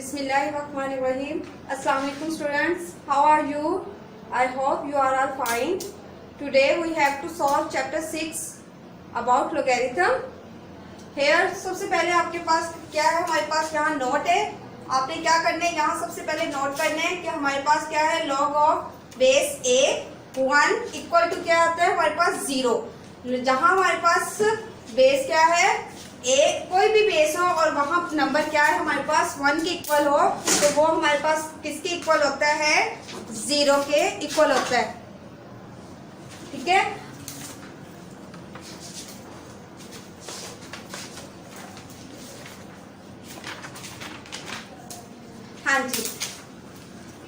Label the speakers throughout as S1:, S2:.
S1: Bismillahirrahmanirrahim. Assalamu alaikum students. How are you? I hope you are all fine. Today we have to solve chapter 6 about logarithm. Here सबसे पहले आपके पास क्या है, हमारे पास यहाँ note है. आपने क्या करना है, यहाँ सबसे पहले नोट करना है कि हमारे पास क्या है, log of base a 1 equal to क्या आता है हमारे पास 0. जहाँ हमारे पास बेस क्या है ए, कोई भी बेस हो और वहाँ नंबर क्या है हमारे पास 1 के इक्वल हो, तो वो हमारे पास किसके इक्वल होता है, 0 के इक्वल होता है. ठीक है. हाँ जी,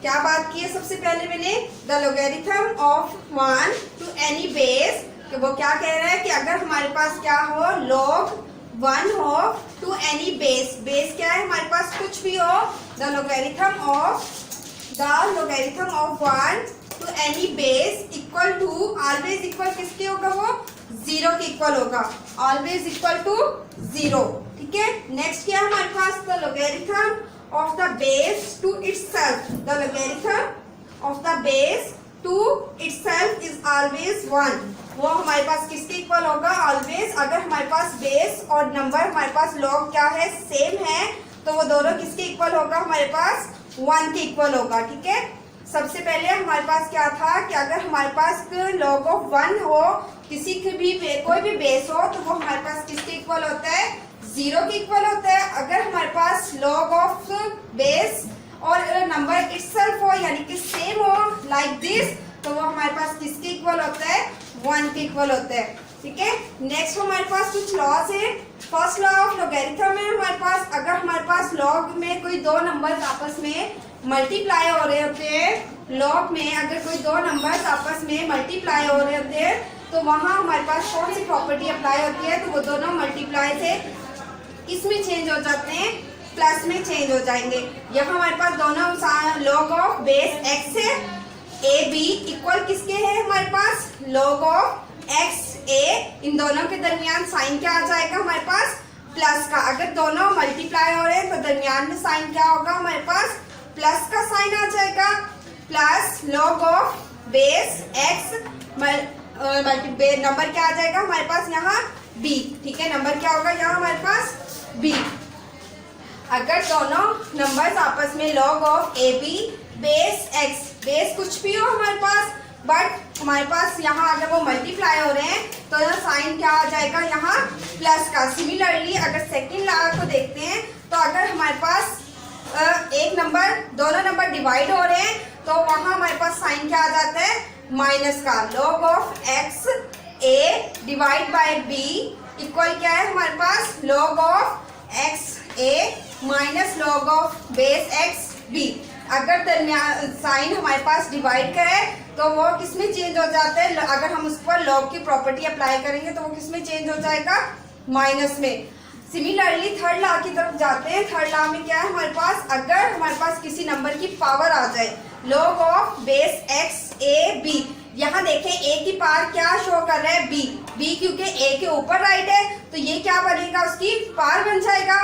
S1: क्या बात की है सबसे पहले मैंने, the logarithm of 1 to any base, कि वो क्या कह रहा है कि अगर हमारे पास क्या हो, log 1 हो टू एनी बेस. बेस क्या है हमारे पास, कुछ भी हो. The logarithm of 1 to any base equal to, always equal किसके होगा, वो 0 के इक्वल होगा. Always equal to 0. ठीक है. नेक्स्ट क्या है हमारे पास, the logarithm of the base to itself. The logarithm of the base to itself is always 1. वो हमारे पास किसके इक्वल होगा, ऑलवेज. अगर हमारे पास बेस और नंबर हमारे पास लॉग क्या है, सेम है, तो वो दोनों किसके इक्वल होगा, हमारे पास 1 के इक्वल होगा. ठीक है. सबसे पहले हमारे पास क्या था कि अगर हमारे पास log of 1 हो, किसी के भी कोई भी बेस हो, तो वो हमारे पास किसके इक्वल होता है, 0 के इक्वल होता है. अगर हमारे पास log of बेस और नंबर इटसेल्फ हो, यानी कि सेम हो लाइक दिस, तो वो हमारे पास किसके इक्वल होता है, 1 के इक्वल होता है. ठीक है. नेक्स्ट हमारे पास कुछ लॉस है. फर्स्ट लॉ ऑफ लोगेरिथम है हमारे पास, अगर हमारे पास लॉग में कोई दो नंबर्स आपस में मल्टीप्लाई हो रहे होते हैं, लॉग में अगर कोई दो नंबर्स आपस में मल्टीप्लाई हो रहे होते हैं, तो वहाँ हमारे पास कौन सी प्रॉपर्टी अप्लाई होती है, तो वो दोनों मल्टीप्लाई से इसमें चेंज हो जाते हैं, प्लस में चेंज हो जाएंगे. यहाँ हमारे पास दोनों लॉग ऑफ बेस एक्स है, ए बी इक्वल किसके है हमारे पास, log ऑफ एक्स ए. इन दोनों के दरमियान साइन क्या आ जाएगा हमारे पास, प्लस का. अगर दोनों मल्टीप्लाई हो रहे हैं तो दरमियान में साइन क्या होगा हमारे पास, प्लस का साइन आ जाएगा. Plus log of base x, number क्या आ जाएगा हमारे पास यहाँ b. ठीक है. नंबर क्या होगा यहाँ हमारे पास b. अगर दोनों नंबर्स आपस में log of A B base X, base कुछ भी हो हमारे पास, बट हमारे पास यहाँ अगर वो मल्टीप्लाई हो रहे हैं तो साइन क्या आ जाएगा यहाँ, प्लस का. सिमिलरली अगर सेकंड लॉ को देखते हैं, तो अगर हमारे पास एक नंबर, दोनों नंबर डिवाइड हो रहे हैं, तो वहाँ हमारे पास साइन क्या आ जाता है, माइनस का. log of X A divide by B equal क्या है हमारे पास, log of X A minus log of base X B. अगर दरमियान साइन हमारे पास डिवाइड का है, तो वो किस में चेंज हो जाता है, अगर हम उस पर log की प्रॉपर्टी अप्लाई करेंगे तो वो किस में चेंज हो जाएगा, माइनस में. सिमिलरली थर्ड लॉ की तरफ जाते हैं. थर्ड लॉ में क्या है हमारे पास, अगर हमारे पास किसी नंबर की पावर आ जाए, log of base X A B. यहाँ देखें ए की पावर क्या शो कर रहा है, बी. बी क्योंकि ए के ऊपर राइट है, तो ये क्या बनेगा, उसकी पावर बन जाएगा.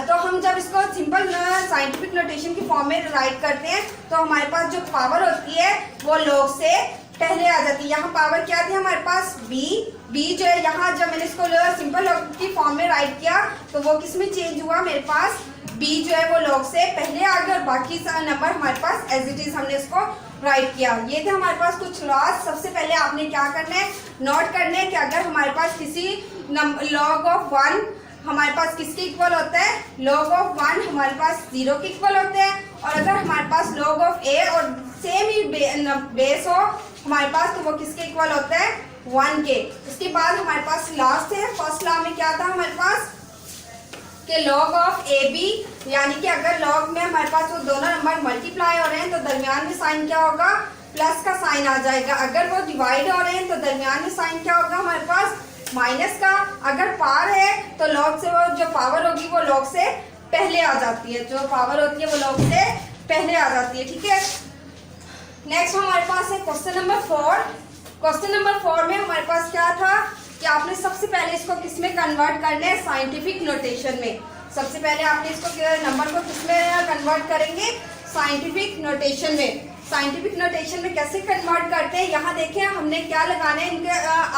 S1: तो हम जब इसको सिंपल साइंटिफिक नोटेशन की फॉर्म में राइट करते हैं, तो हमारे पास जो पावर होती है वो log से पहले आ जाती है. यहाँ पावर क्या थी हमारे पास, b. b जो है यहाँ जब मैंने इसको सिंपल log की फॉर्म में राइट किया, तो वो किस में चेंज हुआ, मेरे पास b जो है वो log से पहले आ गया, और बाकी नंबर हमारे पास एज इट इज हमने इसको राइट किया. ये थे हमारे पास कुछ लॉस. सबसे पहले आपने क्या करना है, नोट करना है कि अगर हमारे पास किसी log ऑफ 1 हमारे पास किसके इक्वल होता है, log ऑफ 1 हमारे पास 0 के इक्वल होते हैं. और अगर हमारे पास log ऑफ a और सेम ही बेस हो हमारे पास, तो वो किसके इक्वल होता है, 1 के. उसके बाद हमारे पास लास्ट है. फर्स्ट लॉ में क्या था हमारे पास कि log ऑफ ए बी, यानी कि अगर log में हमारे पास वो दोनों नंबर मल्टीप्लाई हो रहे हैं, तो दरमियान में साइन क्या होगा, प्लस का साइन आ जाएगा. अगर वो डिवाइड हो रहे हैं, तो दरमियान में साइन क्या होगा हमारे पास, माइनस का. अगर पावर है तो log से वो जो पावर होगी वो log से पहले आ जाती है, जो पावर होती है वो log से पहले आ जाती है. ठीक है. नेक्स्ट हमारे पास है क्वेश्चन नंबर 4. क्वेश्चन नंबर 4 में हमारे पास क्या था कि आपने सबसे पहले इसको किस में कन्वर्ट करना है, साइंटिफिक नोटेशन में. सबसे पहले आपने इसको नंबर को किस में कन्वर्ट करेंगे साइंटिफिक नोटेशन में। साइंटिफिक नोटेशन में कैसे कन्वर्ट करते हैं, यहाँ देखें हमने क्या लगाना है। इनके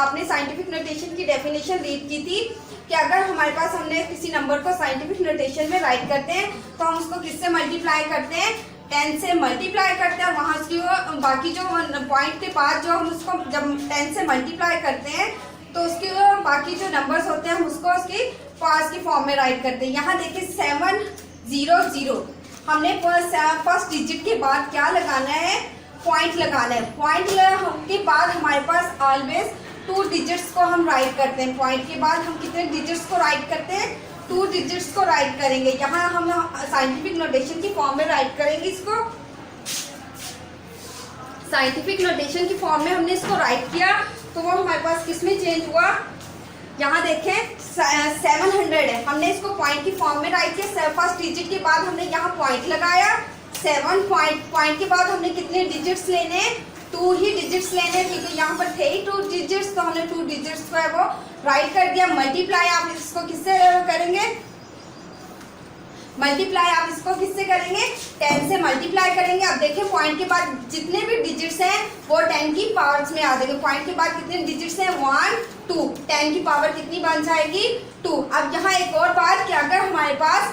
S1: आपने साइंटिफिक नोटेशन की डेफिनेशन रीड की थी कि अगर हमारे पास हमने किसी नंबर को साइंटिफिक नोटेशन में राइट करते हैं तो हम उसको किससे मल्टीप्लाई करते हैं, 10 से मल्टीप्लाई करते हैं। और वहाँ उसकी बाकी जो पॉइंट के बाद जो हम उसको जब 10 से मल्टीप्लाई करते हैं तो उसके बाकी जो नंबर्स होते हैं हम उसको उसकी पास की फॉर्म में राइट करते हैं। यहाँ देखिए 700, हमने फर्स्ट डिजिट के बाद क्या लगाना है, पॉइंट लगाना है। पॉइंट के बाद हमारे पास ऑलवेज 2 डिजिट्स को हम राइट करते हैं। पॉइंट के बाद हम कितने डिजिट्स को राइट करते हैं, 2 डिजिट्स को राइट करेंगे। यहाँ हम साइंटिफिक नोटेशन की फॉर्म में राइट करेंगे इसको। साइंटिफिक नोटेशन की फॉर्म में हमने इसको राइट किया तो वो हमारे पास किस में चेंज हुआ, यहाँ देखें 700 है। हमने इसको पॉइंट की फॉर्म में राइट किया। फर्स्ट डिजिट के बाद हमने यहाँ पॉइंट लगाया, 7 पॉइंट के बाद हमने कितने डिजिट्स लेने हैं, 2 ही डिजिट्स लेने हैं क्योंकि यहाँ पर थे ही 2 डिजिट्स, तो हमने 2 डिजिट्स को है वो राइट कर दिया। मल्टीप्लाई आप इसको किससे करेंगे, मल्टीप्लाई आप इसको किससे करेंगे, 10 से मल्टीप्लाई करेंगे। अब देखें पॉइंट के बाद जितने भी डिजिट्स हैं वो 10 की पावर्स में आ जाएंगे। पॉइंट के बाद कितने डिजिट्स हैं, 1 2, 10 की पावर कितनी बन जाएगी, 2। अब यहाँ एक और बात कि अगर हमारे पास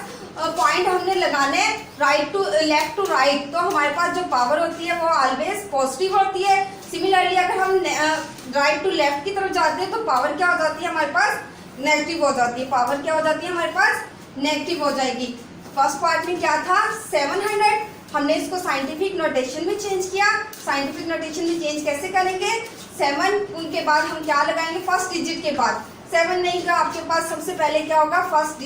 S1: पॉइंट हमने लगाने right to left to right तो हमारे पास जो पावर होती है वो ऑलवेज पॉजिटिव होती है। सिमिलरली अगर हम राइट टू लेफ्ट की तरफ जाते हैं तो पावर क्या हो जाती है, हमारे पास नेगेटिव हो जाती है। पावर क्या हो जाती है, हमारे पास नेगेटिव हो जाएगी। फर्स्ट पार्ट में क्या था 700, हमने इसको साइंटिफिक नोटेशन में चेंज किया। साइंटिफिक नोटेशन में चेंज कैसे करेंगे, 7 उनके बाद हम क्या लगाएंगे, फर्स्ट डिजिट के बाद 7 नहीं का आपके पास सबसे पहले क्या होगा, फर्स्ट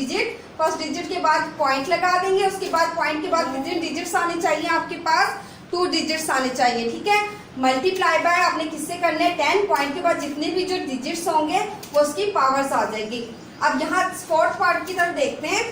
S1: डिजिट के बाद पॉइंट लगा देंगे। उसके बाद पॉइंट के बाद कितने डिजिट्स आने चाहिए, आपके पास 2 डिजिट्स आने चाहिए, ठीक है। मल्टीप्लाई बाय आपने किससे करने हैं, 10। पॉइंट के बाद जितने भी जो डिजिट्स होंगे वो उसकी पावर्स आ जाएगी। अब यहाँ फोर्थ पार्ट की तरफ देखते हैं।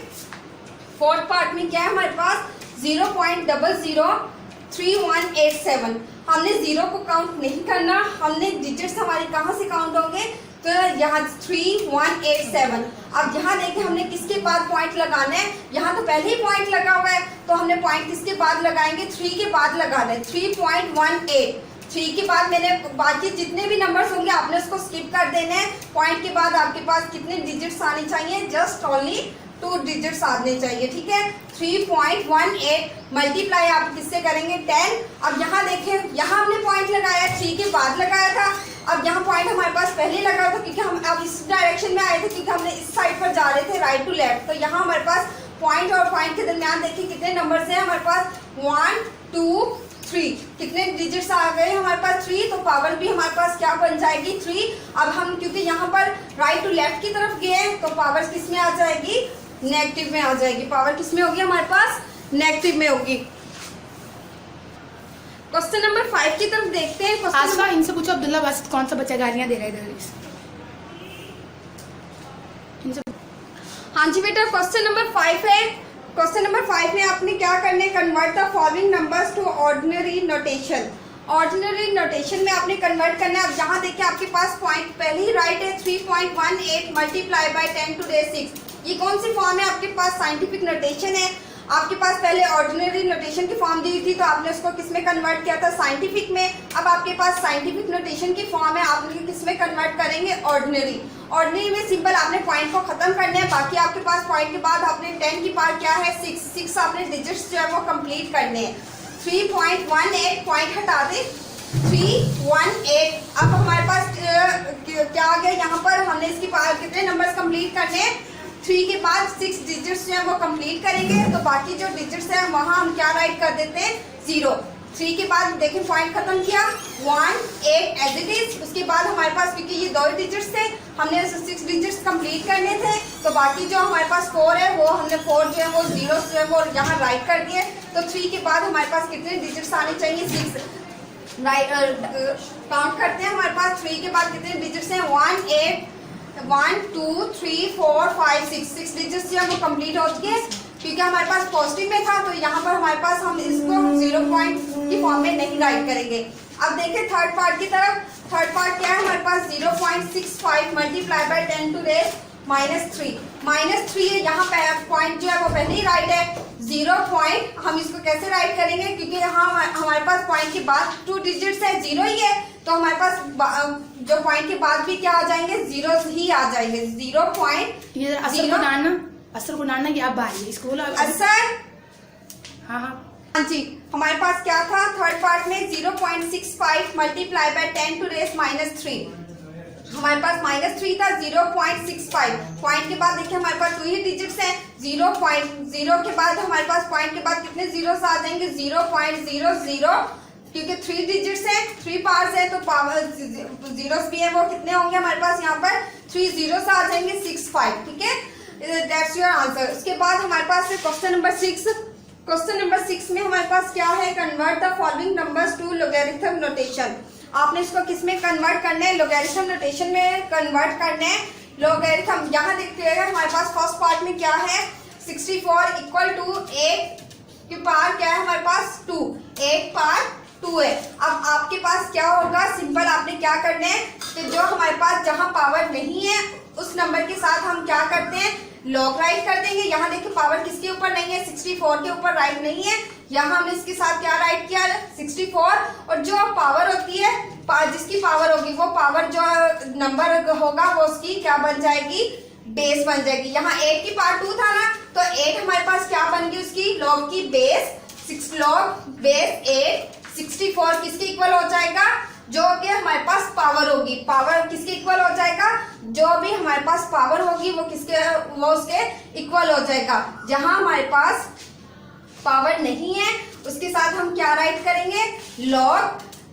S1: फोर्थ पार्ट में क्या है हमारे पास, 0.003187। हमने 0 को काउंट नहीं करना, हमने डिजिट्स हमारी कहाँ से काउंट होंगे, तो यहाँ 3187। अब यहाँ देखिए हमने किसके बाद पॉइंट लगाना है, यहाँ तो पहले ही पॉइंट लगा हुआ है तो हमने पॉइंट किसके बाद लगाएंगे, 3 के बाद लगाना है, 3.18। 3 के बाद मैंने बाकी जितने भी नंबर्स होंगे आपने उसको स्किप कर देना है। पॉइंट के बाद आपके पास कितने डिजिट्स आने चाहिए, जस्ट ओनली 2 डिजिट्स आने चाहिए, ठीक है। 3.18 मल्टीप्लाई आप किससे करेंगे, 10। अब यहाँ देखें, यहाँ हमने पॉइंट लगाया, 3 के बाद लगाया था। अब यहाँ पॉइंट हमारे पास पहले लगा था क्योंकि हम अब इस डायरेक्शन में आए थे क्योंकि हमने इस साइड पर जा रहे थे राइट टू लेफ्ट। तो यहाँ हमारे पास पॉइंट और पॉइंट के दरमियान देखिए कितने नंबर्स हैं हमारे पास, 1 2 3। कितने डिजिट्स आ गए हमारे पास, 3। तो पावर भी हमारे पास क्या बन जाएगी, 3। अब हम क्योंकि यहाँ पर राइट टू लेफ्ट की तरफ गए तो पावर किस में आ जाएगी, नेगेटिव में आ जाएगी। पावर किस में होगी, हमारे पास नेगेटिव में होगी। क्वेश्चन नंबर 5 की तरफ देखते हैं।
S2: आसमा इनसे पूछो, अब्दुल्ला बासित कौन सा बच्चा गालियां दे रहा है इधर।
S1: हाँ जी बेटा, क्वेश्चन नंबर 5 है। क्वेश्चन नंबर 5 में आपने क्या करना है, convert the following numbers to ordinary notation. Ordinary notation में आपने कन्वर्ट करना है। अब यहाँ देखिए आपके पास पॉइंट पहले ही राइट है, 3.18 मल्टीप्लाई बाय 10 टू द 6। ये कौन सी फॉर्म है, आपके पास साइंटिफिक नोटेशन है। आपके पास पहले ऑर्डिनरी नोटेशन की फॉर्म दी हुई थी तो आपने उसको किस में कन्वर्ट किया था, साइंटिफिक में। अब आपके पास साइंटिफिक नोटेशन की फॉर्म है, आपने किस में कन्वर्ट करेंगे, ऑर्डिनरी। ऑर्डिनरी में सिंपल आपने पॉइंट को खत्म करना है। बाकी आपके पास पॉइंट के बाद आपने 10 की पावर क्या है, 6 आपने डिजिट्स जो है वो कंप्लीट करने हैं। 3.18 पॉइंट हटा दे, 318। अब हमारे पास क्या आ गया, यहाँ पर हमने इसकी पावर कितने नंबर्स कंप्लीट करने हैं, 3 के बाद 6 डिजिट्स जो है वो कंप्लीट करेंगे। तो बाकी जो डिजिट्स हैं वहाँ हम क्या राइट कर देते हैं, 0। 3 के बाद देखिए पॉइंट खत्म किया, 18 एज इट इज। उसके बाद हमारे पास क्योंकि ये 2 डिजिट्स थे हमने 6 डिजिट्स कंप्लीट करने थे तो बाकी जो हमारे पास 4 है वो हमने 4 जो है वो 0 जो है वो यहाँ राइट कर दिए। तो 3 के बाद हमारे पास कितने डिजिट्स आने चाहिए, 6 राइट। काउंट करते हैं, हमारे पास 3 के बाद कितने डिजिट्स हैं, 1 2 3 4 5 6 डिजिट्स जो है वो कंप्लीट हो चुके हैं। क्योंकि हमारे पास पॉजिटिव में था तो यहाँ पर हमारे पास हम इसको 0 पॉइंट की फॉर्म में नहीं राइट करेंगे। अब देखिए थर्ड पार्ट की तरफ। थर्ड पार्ट क्या है हमारे पास, 0.65 मल्टीप्लाई बाय 10 टू द -3 है, यहाँ पे पॉइंट जो है वो पहले ही राइट है। 0 पॉइंट हम इसको कैसे राइट करेंगे, क्योंकि यहाँ हमारे पास पॉइंट के बाद 2 डिजिट्स है, 0 ही है, तो हमारे पास जो पॉइंट के बाद भी क्या आ जाएंगे, 0 ही आ जाएंगे। 0 पॉइंट
S2: ये असर को डालना ये आप बाहर इसको
S1: असर।
S2: हाँ
S1: हाँ जी, हमारे पास क्या था थर्ड पार्ट में 0.65 मल्टीप्लाई बाय 10 टू रेस -3। हमारे पास -3 था, 0.65 पॉइंट के बाद देखिए हमारे पास 2 ही डिजिट्स हैं। 0.0 के बाद हमारे पास पॉइंट के बाद कितने जीरोस आ जाएंगे, 0.00, क्योंकि 3 डिजिट्स हैं, 3 पावर्स है, तो पावर जीरोस भी है, वो कितने होंगे हमारे पास यहाँ पर 3 जीरोस आ जाएंगे, 65। ठीक है, दैट्स योर आंसर। उसके बाद हमारे पास है क्वेश्चन नंबर 6। क्वेश्चन नंबर 6 में हमारे पास क्या है, convert the following numbers to logarithm notation. आपने इसको किस में कन्वर्ट करना है, लॉगरिथम नोटेशन में कन्वर्ट करना है। लॉगरिथम यहाँ देखते हैं हमारे पास फर्स्ट पार्ट में क्या है, 64 इक्वल टू 8 की पावर क्या है हमारे पास 2, 8 पावर 2 है। अब आपके पास क्या होगा, सिंपल आपने क्या करना है कि जो हमारे पास जहां पावर नहीं है उस नंबर के साथ हम क्या करते हैं, लॉग राइट कर देंगे। यहाँ देखिए पावर किसके ऊपर नहीं है, 64 के ऊपर राइट नहीं है, यहाँ हमने इसके साथ क्या राइट किया 64, और जो पावर होती है जिसकी पावर होगी वो पावर जो नंबर होगा वो उसकी क्या बन जाएगी, बेस बन जाएगी। यहाँ 8 की पावर 2 था ना, तो 8 हमारे पास क्या बन गई उसकी लॉग की बेस, 6 लॉग बेस 8, 64 किसके इक्वल हो जाएगा, जो कि हमारे पास पावर होगी, पावर किसके इक्वल हो जाएगा, जो भी हमारे पास पावर होगी वो उसके इक्वल हो जाएगा। जहां हमारे पास पावर नहीं है उसके साथ हम क्या राइट करेंगे,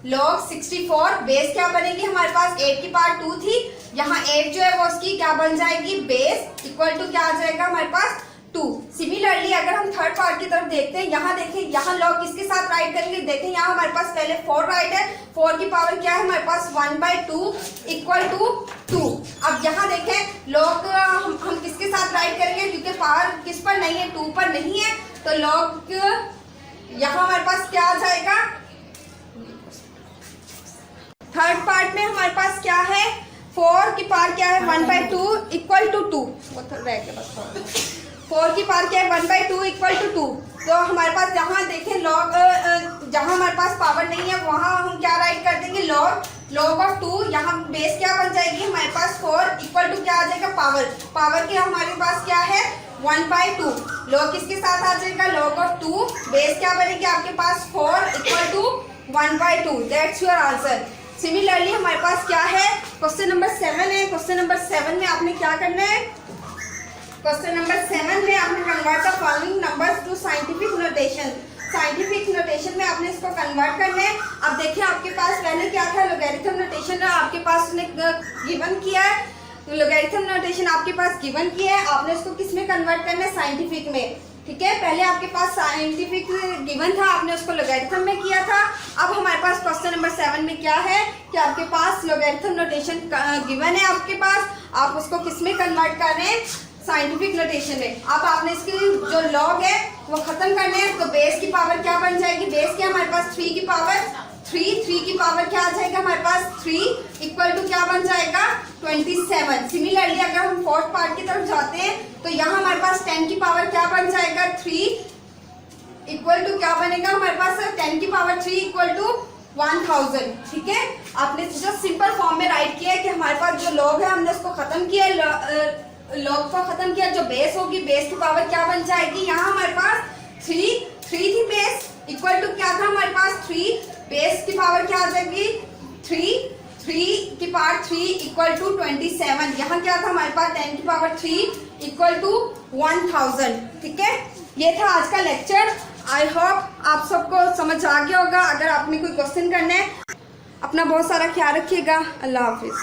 S1: लॉग 64 बेस क्या बनेगी हमारे पास 8 की पावर 2 थी, यहाँ 8 जो है वो उसकी क्या बन जाएगी, बेस इक्वल टू क्या आ जाएगा हमारे पास 2। सिमिलरली अगर हम थर्ड पार्ट की तरफ देखते हैं, यहाँ देखें यहाँ लॉग किसके साथ राइट करेंगे, देखें यहाँ हमारे पास पहले 4 राइट है, 4 की पावर क्या है हमारे पास 1/2 इक्वल टू 2। अब यहाँ देखें लॉग हम किसके साथ राइट करेंगे, क्योंकि पावर किस पर नहीं है, 2 पर नहीं है, तो लॉग यहाँ हमारे पास क्या आ जाएगा, थर्ड पार्ट में हमारे पास क्या है, 4 की पावर क्या है 1/2 इक्वल टू 2, वो रह गया बस 4 की पावर क्या है 1/2 इक्वल टू 2। तो हमारे पास जहाँ देखें लॉग जहाँ हमारे पास पावर नहीं है वहाँ हम क्या राइट कर देंगे, लॉग ऑफ 2, यहाँ बेस क्या बन जाएगी हमारे पास 4 इक्वल टू क्या आ जाएगा, पावर की हमारे पास क्या है 1/2, लॉग किसके साथ आ जाएगा, लॉग ऑफ 2, बेस क्या बनेगी आपके पास 4 equal to 1/2, that's your answer. Similarly हमारे पास क्या है, क्वेश्चन नंबर 7 है। क्वेश्चन नंबर 7 में आपने क्या करना है, क्वेश्चन नंबर 7 में आपने convert the following numbers to scientific notation. Scientific notation में आपने इसको कन्वर्ट करना है। अब देखिए आपके पास पहले क्या था, लॉगरिथम नोटेशन आपके पास उसने गिवन किया है, तो लॉगरिथम नोटेशन आपके पास गिवन किया है, आपने इसको किस में कन्वर्ट करना है, साइंटिफिक में। ठीक है, पहले आपके पास साइंटिफिक गिवन था, आपने उसको लॉगरिथम में किया था। अब हमारे पास क्वेश्चन नंबर 7 में क्या है कि आपके पास लॉगरिथम नोटेशन गिवन है आपके पास, आप उसको किस में कन्वर्ट कर रहे हैं, साइंटिफिक नोटेशन में। अब आपने इसकी जो लॉग है वो खत्म करने हैं, तो बेस की पावर क्या बन जाएगी, बेस क्या हमारे पास 3 की पावर 3 की पावर क्या आ जाएगा हमारे पास 3 इक्वल टू क्या बन जाएगा 27। सिमिलरली अगर हम फोर्थ पार्ट की तरफ जाते हैं तो यहाँ हमारे पास 10 की पावर क्या बन जाएगा 3 इक्वल टू क्या बनेगा हमारे पास 10 की पावर 3 इक्वल टू 1000। ठीक है, आपने जो सिंपल फॉर्म में राइट किया है कि हमारे पास जो लॉग है हमने उसको खत्म किया, लॉग को खत्म किया, जो बेस होगी बेस की पावर क्या बन जाएगी, यहाँ हमारे पास 3 थी बेस इक्वल टू क्या था हमारे पास 3, बेस की पावर क्या आ जाएगी 3 की पावर 3 इक्वल टू 27। यहाँ क्या था हमारे पास 10 की पावर 3 इक्वल टू 1000। ठीक है, ये था आज का लेक्चर। आई होप आप सबको समझ आ गया होगा। अगर आपने कोई क्वेश्चन करना है, अपना बहुत सारा ख्याल रखिएगा। अल्लाह हाफिज।